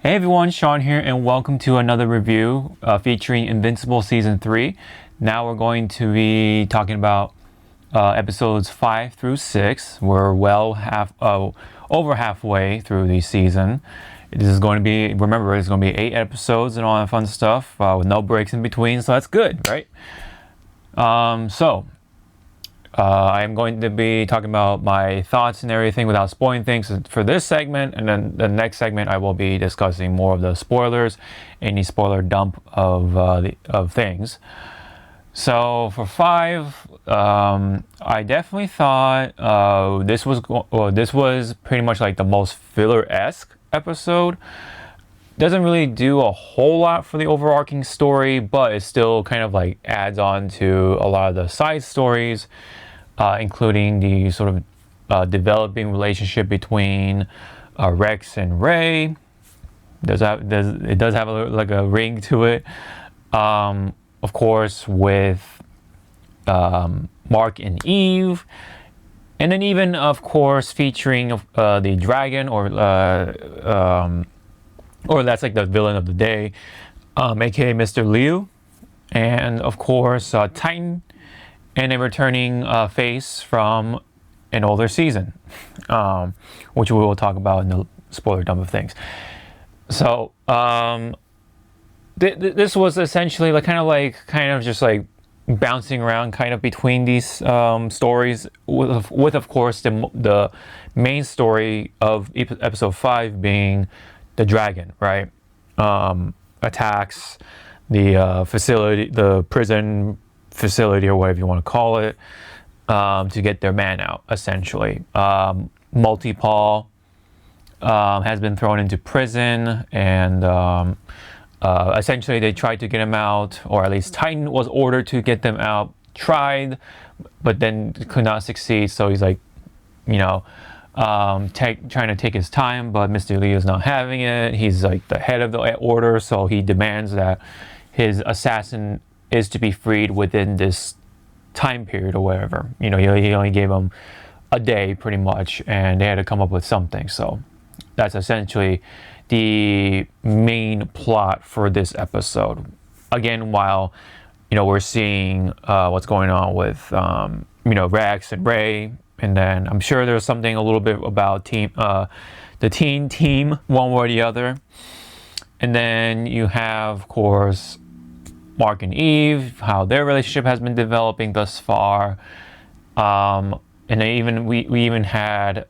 Hey everyone, Sean here, and welcome to another review featuring Invincible Season 3. Now we're going to be talking about episodes 5 through 6. We're over halfway through the season. This is going to be, remember, it's going to be 8 episodes and all that fun stuff with no breaks in between, so that's good, right? I'm going to be talking about my thoughts and everything without spoiling things for this segment, and then the next segment I will be discussing more of the spoilers, any spoiler dump of things. So for 5, I definitely thought this was pretty much like the most filler-esque episode. Doesn't really do a whole lot for the overarching story, but it still kind of like adds on to a lot of the side stories, including the sort of developing relationship between Rex and Ray. It does have like a ring to it. Of course, with Mark and Eve, and then even of course featuring the dragon, or that's like the villain of the day, aka Mr. Liu, and of course Titan, and a returning face from an older season, which we will talk about in the spoiler dump of things. So this was essentially like kind of just like bouncing around kind of between these stories, with of course the main story of episode 5 being the dragon, right? Attacks the facility, the prison facility, or whatever you want to call it, to get their man out, essentially. Multi-Paul has been thrown into prison, and essentially they tried to get him out, or at least Titan was ordered to get them out, tried, but then could not succeed. So he's like, trying to take his time, but Mr. Lee is not having it. He's like the head of the order, so he demands that his assassin is to be freed within this time period or whatever. He only gave him a day pretty much, and they had to come up with something. So that's essentially the main plot for this episode. Again, while we're seeing what's going on with Rex and Ray, and then I'm sure there's something a little bit about the team, one way or the other. And then you have, of course, Mark and Eve, how their relationship has been developing thus far. And then we even had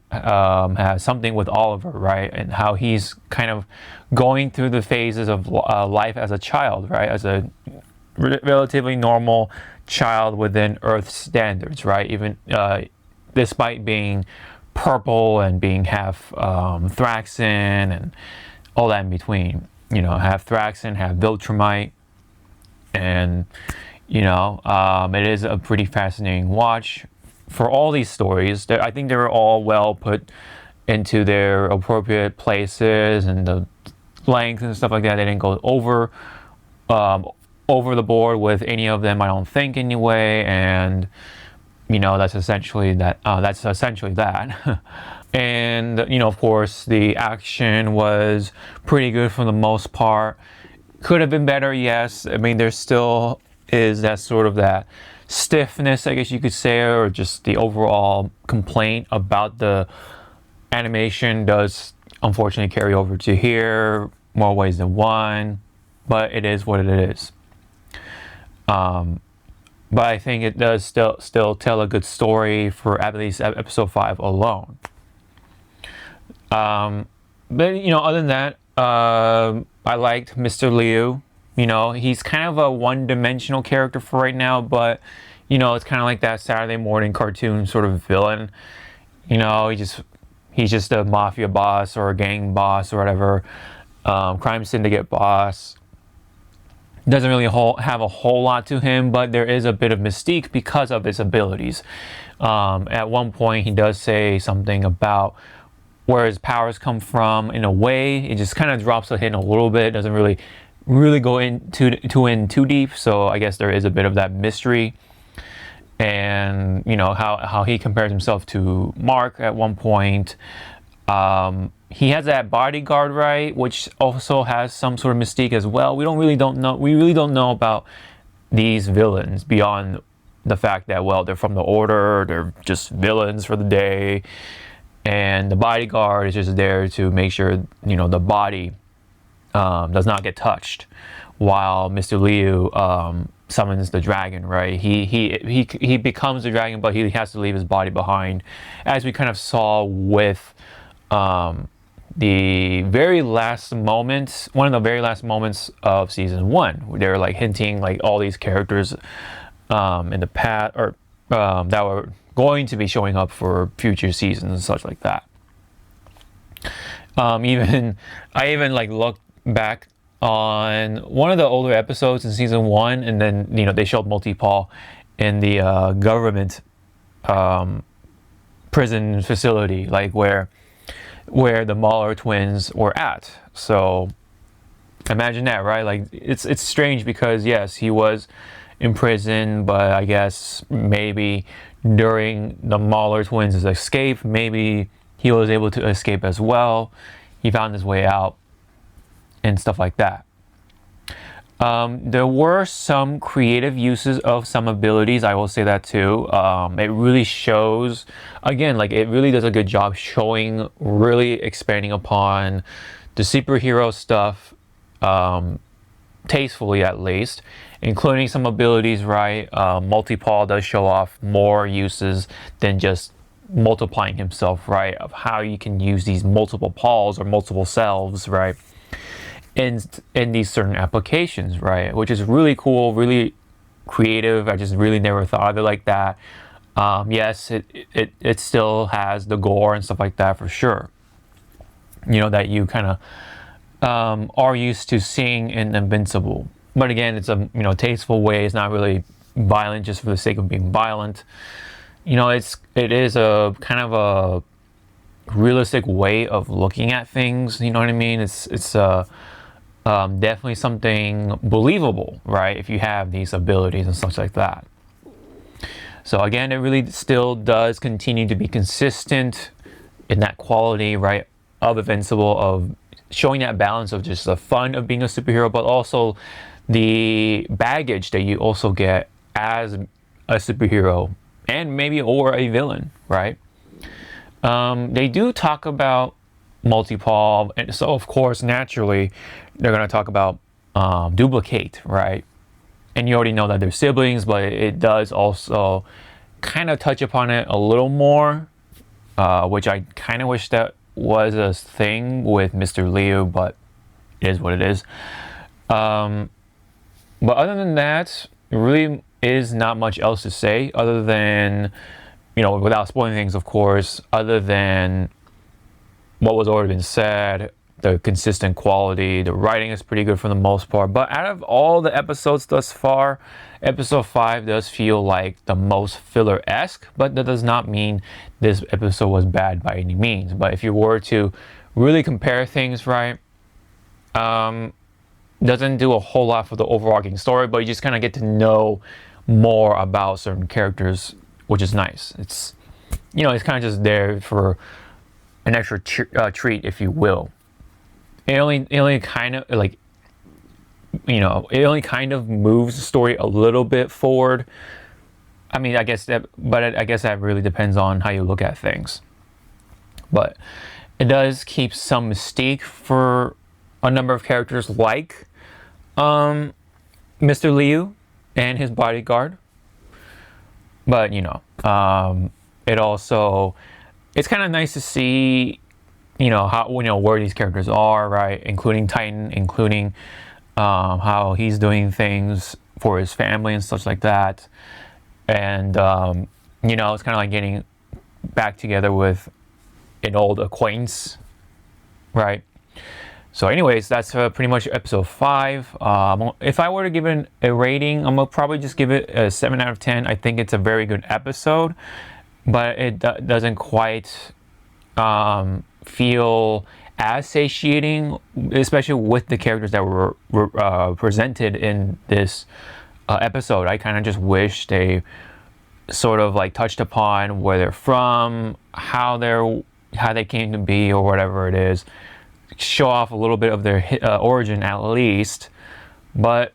something with Oliver, right? And how he's kind of going through the phases of life as a child, right? As a relatively normal child within Earth standards, right? Even despite being purple and being half Thraxan and all that in between. Half Thraxan, half Viltrumite. And, it is a pretty fascinating watch. For all these stories, I think they were all well put into their appropriate places, and the length and stuff like that. They didn't go over the board with any of them, I don't think, anyway. And that's essentially that. And of course, the action was pretty good for the most part. Could have been better, yes. I mean, there still is that sort of that stiffness, I guess you could say, or just the overall complaint about the animation does unfortunately carry over to here, more ways than one, but it is what it is. But I think it does still tell a good story for at least episode 5 alone. But other than that, I liked Mr. Liu. He's kind of a one-dimensional character for right now, but it's kind of like that Saturday morning cartoon sort of villain. He's just a mafia boss or a gang boss or whatever, crime syndicate boss. Doesn't really have a whole lot to him, but there is a bit of mystique because of his abilities. At one point, he does say something about where his powers come from. In a way, it just kind of drops a hint a little bit. Doesn't really go in too deep. So I guess there is a bit of that mystery. And how he compares himself to Mark at one point. he has that bodyguard, right, which also has some sort of mystique as well. We really don't know about these villains beyond the fact that, well, they're from the Order, they're just villains for the day, and the bodyguard is just there to make sure, you know, the body does not get touched while Mr. Liu summons the dragon, right? He becomes the dragon, but he has to leave his body behind, as we kind of saw with the very last moments, one of the very last moments of season 1. They're like hinting like all these characters in the past, or that were going to be showing up for future seasons and such like that. I even like looked back on one of the older episodes in season 1, and then, you know, they showed Multi-Paul in the government prison facility, like where the Mahler twins were at. So imagine that, right? Like it's strange because yes, he was in prison, but I guess maybe during the Mahler twins' escape, maybe he was able to escape as well. He found his way out and stuff like that. There were some creative uses of some abilities, I will say that too. It really shows, again, like it really does a good job showing, really expanding upon the superhero stuff, tastefully at least, including some abilities, right? Multi-Paul does show off more uses than just multiplying himself, right? Of how you can use these multiple Pauls or multiple selves, right? In these certain applications, right? Which is really cool, really creative. I just really never thought of it like that. Yes, it still has the gore and stuff like that for sure. You know, that you kind of are used to seeing in Invincible. But again, it's a, you know, tasteful way. It's not really violent just for the sake of being violent. You know, it is a kind of a realistic way of looking at things. You know what I mean? It's definitely something believable, right? If you have these abilities and such like that. So again, it really still does continue to be consistent in that quality, right, of Invincible, of showing that balance of just the fun of being a superhero, but also the baggage that you also get as a superhero and maybe or a villain, right? They do talk about Multi-Paul, and so of course naturally they're going to talk about Duplicate, right? And you already know that they're siblings, but it does also kind of touch upon it a little more, which I kind of wish that was a thing with Mr. Liu, but it is what it is. But other than that, it really is not much else to say other than, you know, without spoiling things, of course, other than what was already been said, the consistent quality, the writing is pretty good for the most part. But out of all the episodes thus far, episode 5 does feel like the most filler-esque, but that does not mean this episode was bad by any means. But if you were to really compare things, right, doesn't do a whole lot for the overarching story, but you just kind of get to know more about certain characters, which is nice. It's, you know, it's kind of just there for an extra treat, if you will. It only kind of like, you know, it only kind of moves the story a little bit forward. I mean, I guess that really depends on how you look at things. But it does keep some mystique for a number of characters, like Mr. Liu and his bodyguard. But you know, it's kind of nice to see, you know, how, you know, where these characters are, right? Including Titan, including how he's doing things for his family and such like that. And you know, it's kind of like getting back together with an old acquaintance, right? So anyways, that's pretty much episode 5. If I were to give it a rating, I'm going to probably just give it a 7 out of 10. I think it's a very good episode, but it doesn't quite feel as satiating, especially with the characters that were presented in this episode. I kind of just wish they sort of like touched upon where they're from, how they're how they came to be or whatever it is, show off a little bit of their origin at least. But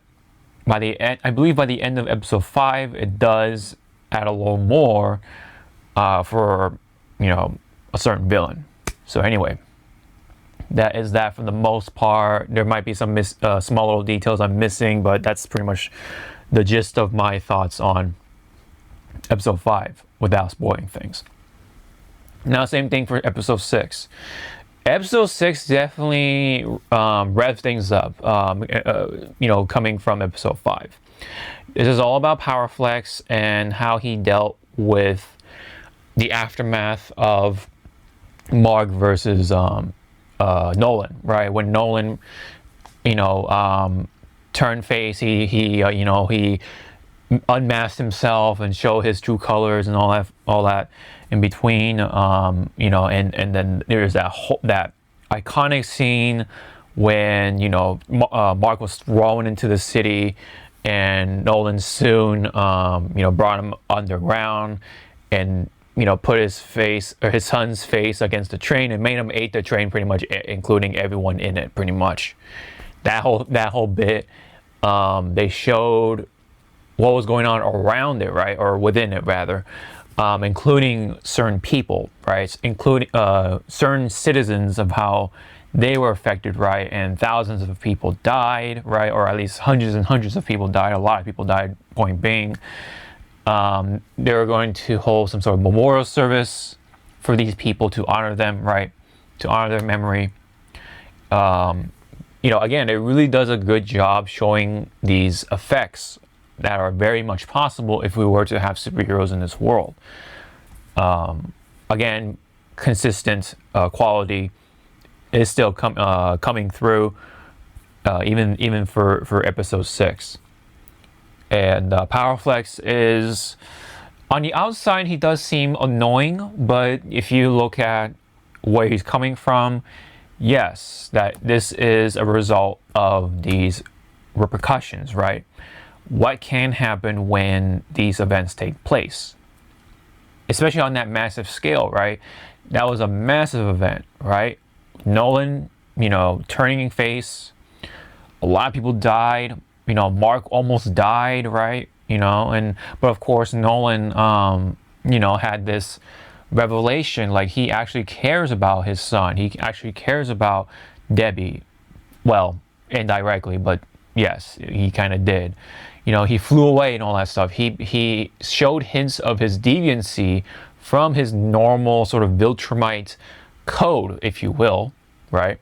by the end, I believe by the end of episode 5, it does add a little more for, you know, a certain villain. So anyway, that is that for the most part. There might be some small little details I'm missing, but that's pretty much the gist of my thoughts on episode 5 without spoiling things. Now, same thing for episode 6. Episode 6 definitely revs things up, you know, coming from episode 5. This is all about Power Flex and how he dealt with the aftermath of Mark versus Nolan, right? When Nolan, you know, turned face, he you know, he unmasked himself and showed his true colors and all that in between, you know, and then there's that iconic scene when, you know, Mark was thrown into the city and Nolan soon, you know, brought him underground and, you know, put his face or his son's face against the train and made him eat the train, pretty much, including everyone in it, pretty much. That whole bit, they showed what was going on around it, right, or within it rather, including certain people, right, including certain citizens, of how they were affected, right, and thousands of people died, right, or at least hundreds and hundreds of people died. A lot of people died, point being. They were going to hold some sort of memorial service for these people to honor them, right, to honor their memory. You know, again, it really does a good job showing these effects that are very much possible if we were to have superheroes in this world. Again, consistent quality is still coming through, even for episode 6. And Power Flex is, on the outside, he does seem annoying, but if you look at where he's coming from, yes, that this is a result of these repercussions, right? What can happen when these events take place, especially on that massive scale, right? That was a massive event, right? Nolan, you know, turning face, a lot of people died, you know, Mark almost died, right? You know, but of course Nolan, you know, had this revelation, like he actually cares about his son, he actually cares about Debbie, well, indirectly, but yes, he kind of did. You know, he flew away and all that stuff. He showed hints of his deviancy from his normal sort of Viltrumite code, if you will, right?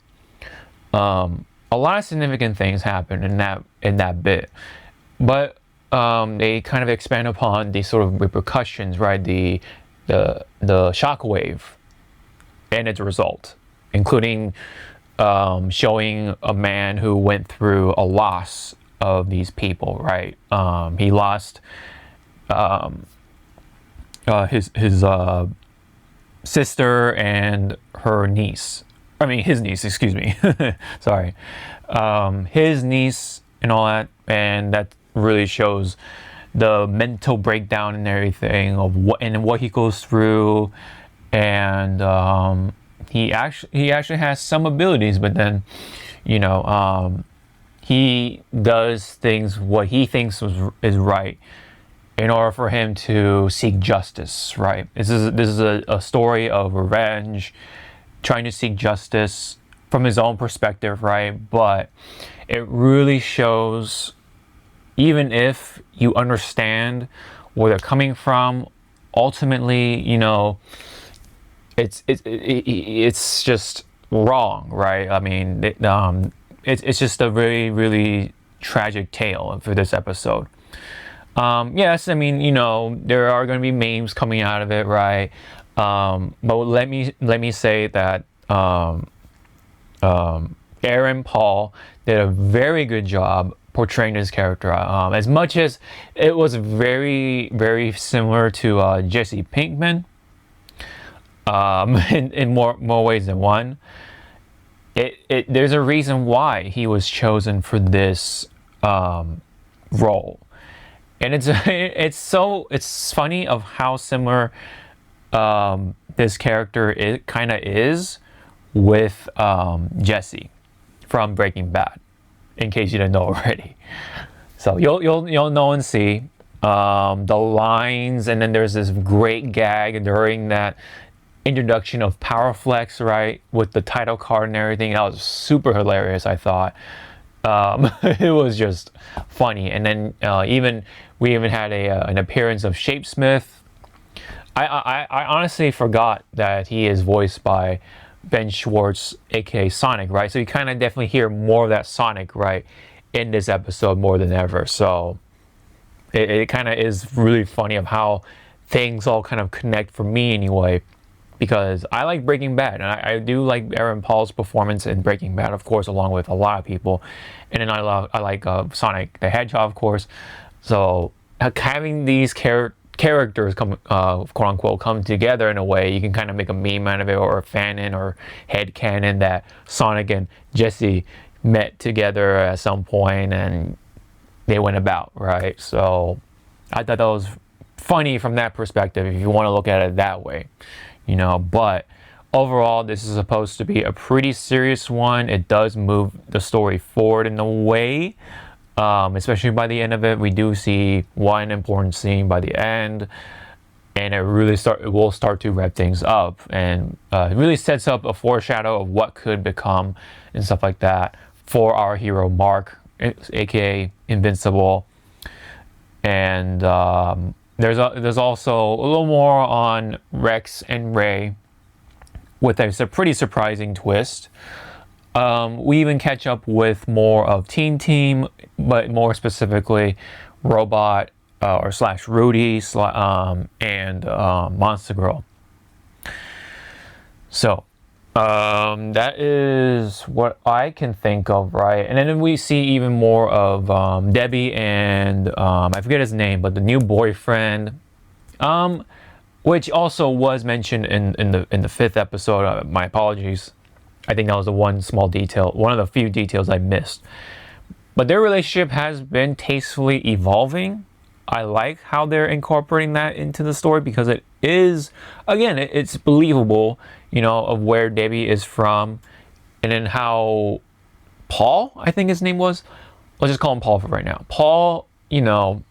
A lot of significant things happened in that bit, but they kind of expand upon the sort of repercussions, right? The shockwave and its result, including showing a man who went through a loss of these people, right? He lost his sister and her niece. I mean, his niece, excuse me. Sorry. His niece and all that, and that really shows the mental breakdown and everything of what he goes through, and he actually has some abilities, but then, you know, he does things what he thinks is right in order for him to seek justice, right? This is a story of revenge, trying to seek justice from his own perspective, right? But it really shows, even if you understand where they're coming from, ultimately, you know, it's just wrong, right? I mean, it's just a really, really tragic tale for this episode. Yes, I mean, you know, there are going to be memes coming out of it, right? But let me say that Aaron Paul did a very good job portraying this character. As much as it was very, very similar to Jesse Pinkman, in more ways than one. There's a reason why he was chosen for this role, and it's funny of how similar this character it kind of is with Jesse from Breaking Bad, in case you didn't know already. So you'll know and see the lines, and then there's this great gag during that introduction of Powerflex, right, with the title card and everything. That was super hilarious, I thought. It was just funny. And then we even had an appearance of Shapesmith. I honestly forgot that he is voiced by Ben Schwartz, aka Sonic, right? So you kind of definitely hear more of that Sonic, right, in this episode more than ever. So it kind of is really funny of how things all kind of connect for me anyway, because I like Breaking Bad, and I do like Aaron Paul's performance in Breaking Bad, of course, along with a lot of people. And then I like Sonic the Hedgehog, of course. So having these characters come, quote unquote, come together in a way, you can kind of make a meme out of it, or a fan-in or head canon that Sonic and Jesse met together at some point and they went about, right? So I thought that was funny from that perspective, if you want to look at it that way, you know. But overall, this is supposed to be a pretty serious one. It does move the story forward in a way, especially by the end of it. We do see one important scene by the end, and it will start to wrap things up, and it really sets up a foreshadow of what could become and stuff like that for our hero Mark, aka Invincible. And there's also a little more on Rex and Ray with a pretty surprising twist. We even catch up with more of Teen Team, but more specifically Robot or slash Rudy and Monster Girl. So that is what I can think of, right? And then we see even more of Debbie and I forget his name, but the new boyfriend, which also was mentioned in the fifth episode. My apologies. I think that was the one of the few details I missed. But their relationship has been tastefully evolving. I like how they're incorporating that into the story, because it is, again, it's believable, you know, of where Debbie is from, and then how Paul, I think his name was, let's just call him Paul for right now. Paul, you know,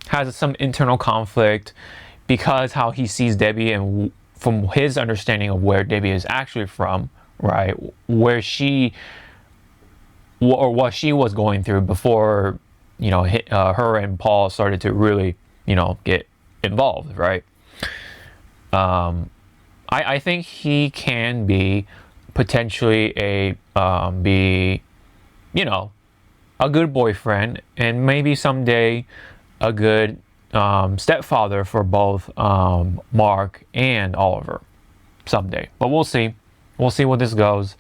has some internal conflict because how he sees Debbie, and from his understanding of where Debbie is actually from, right, where she, or what she was going through before, you know, her and Paul started to really, you know, get involved, right? I think he can be potentially you know, a good boyfriend, and maybe someday a good stepfather for both Mark and Oliver someday. But we'll see. We'll see where this goes.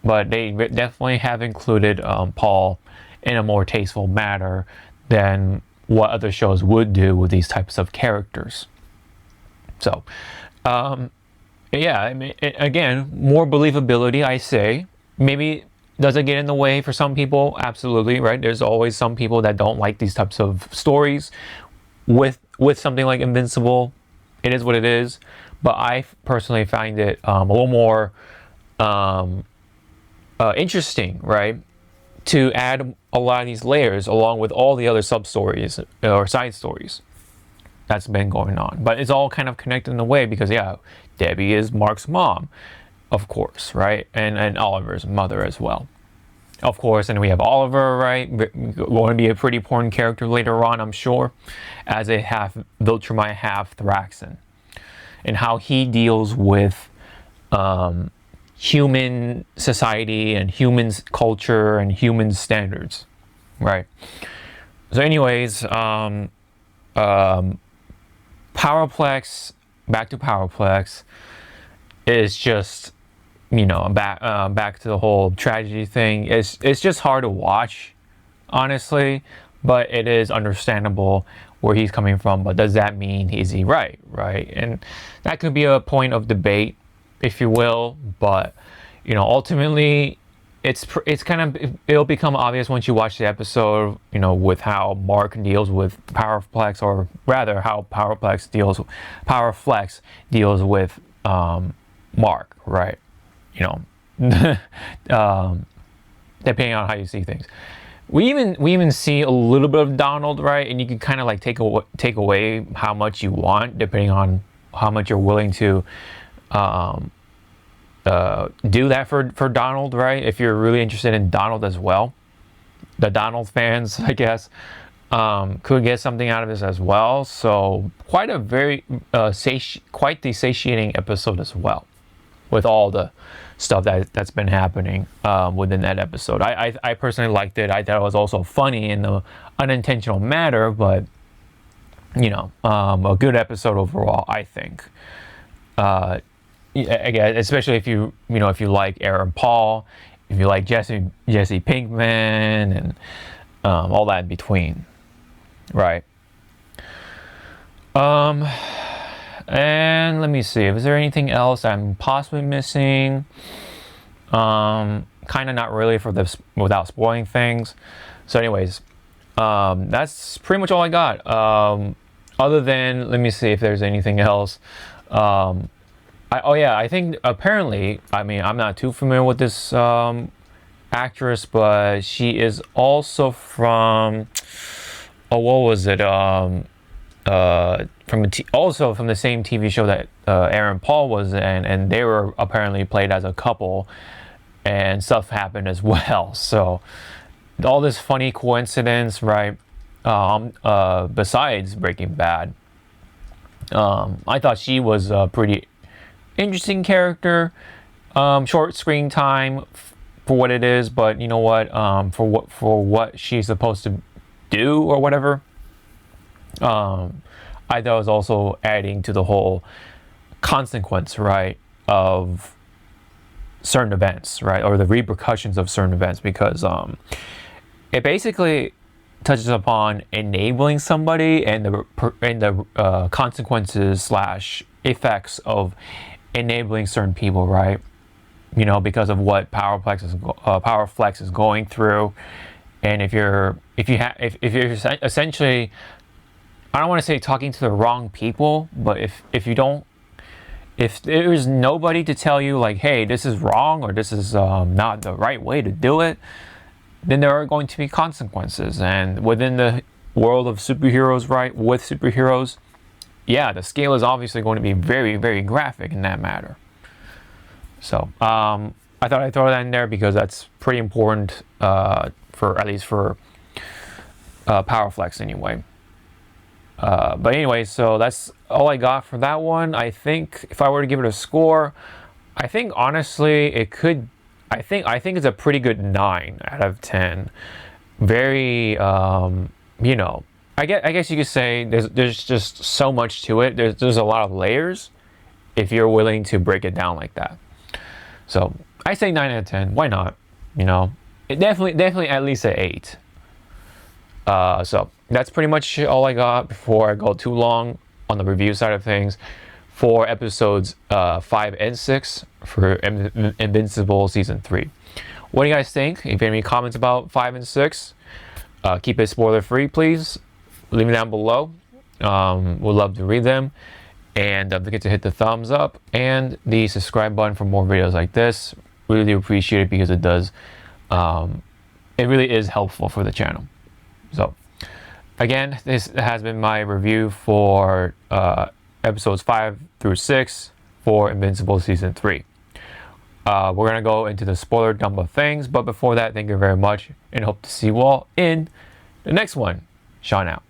But they definitely have included Paul in a more tasteful manner than what other shows would do with these types of characters. So, yeah, I mean, again, more believability, I say. Maybe does it get in the way for some people? Absolutely, right? There's always some people that don't like these types of stories. With something like Invincible, it is what it is. But I personally find it a little more interesting, right? To add a lot of these layers along with all the other sub-stories or side stories that's been going on. But it's all kind of connected in a way, because, yeah, Debbie is Mark's mom, of course, right? And Oliver's mother as well, of course. And we have Oliver, right? Going to be a pretty important character later on, I'm sure, as a half Viltrumite, half Thraxan, and how he deals with human society and human culture and human standards, right? So anyways, Powerplex, back to Powerplex, is just, you know, back to the whole tragedy thing. It's just hard to watch, honestly, but it is understandable where he's coming from. But does that mean is he right? And that could be a point of debate, if you will. But, you know, ultimately, it's kind of, it'll become obvious once you watch the episode, you know, with how Mark deals with Powerflex, or rather how Powerflex deals with Mark, right? You know, depending on how you see things. We even see a little bit of Donald, right? And you can kind of like take away how much you want, depending on how much you're willing to do that for Donald, right? If you're really interested in Donald as well, the Donald fans, I guess, could get something out of this as well. So quite a very quite the satiating episode as well, with all the stuff that's been happening within that episode. I personally liked it. I thought it was also funny in the unintentional manner, but you know, a good episode overall, I think. Again, especially if you like Aaron Paul, if you like Jesse Pinkman, and all that in between, right? And let me see, is there anything else I'm possibly missing? Kind of not really for this, without spoiling things. So anyways, that's pretty much all I got. Other than, let me see if there's anything else. I think apparently, I mean, I'm not too familiar with this actress, but she is also from, what was it? Also from the same TV show that Aaron Paul was in, and they were apparently played as a couple, and stuff happened as well. So all this funny coincidence, right? Besides Breaking Bad, I thought she was a pretty interesting character. Short screen time for what it is, but you know what? For what she's supposed to do or whatever. I thought it was also adding to the whole consequence, right, of certain events, right, or the repercussions of certain events, because it basically touches upon enabling somebody and the consequences / effects of enabling certain people, right? You know, because of what Powerflex is going through, and if you're essentially, I don't want to say talking to the wrong people, but if there's nobody to tell you like, hey, this is wrong, or this is not the right way to do it, then there are going to be consequences. And within the world of superheroes, right, with superheroes, yeah, the scale is obviously going to be very, very graphic in that matter. So I thought I'd throw that in there because that's pretty important, for at least for Powerflex anyway. But anyway, so that's all I got for that one. I think if I were to give it a score, I think honestly it could, I think it's a pretty good 9 out of 10. Very, you know, I guess you could say there's just so much to it. There's a lot of layers if you're willing to break it down like that. So I say 9 out of 10. Why not? You know, it definitely at least an 8. So that's pretty much all I got before I go too long on the review side of things for episodes 5 and 6 for Invincible Season 3. What do you guys think? If you have any comments about 5 and 6, keep it spoiler free, please. Leave them down below. We'd love to read them. And don't forget to hit the thumbs up and the subscribe button for more videos like this. Really appreciate it because it does, it really is helpful for the channel. So again, this has been my review for episodes 5 through 6 for Invincible Season 3. We're going to go into the spoiler dump of things, but before that, thank you very much and hope to see you all in the next one. Sean out.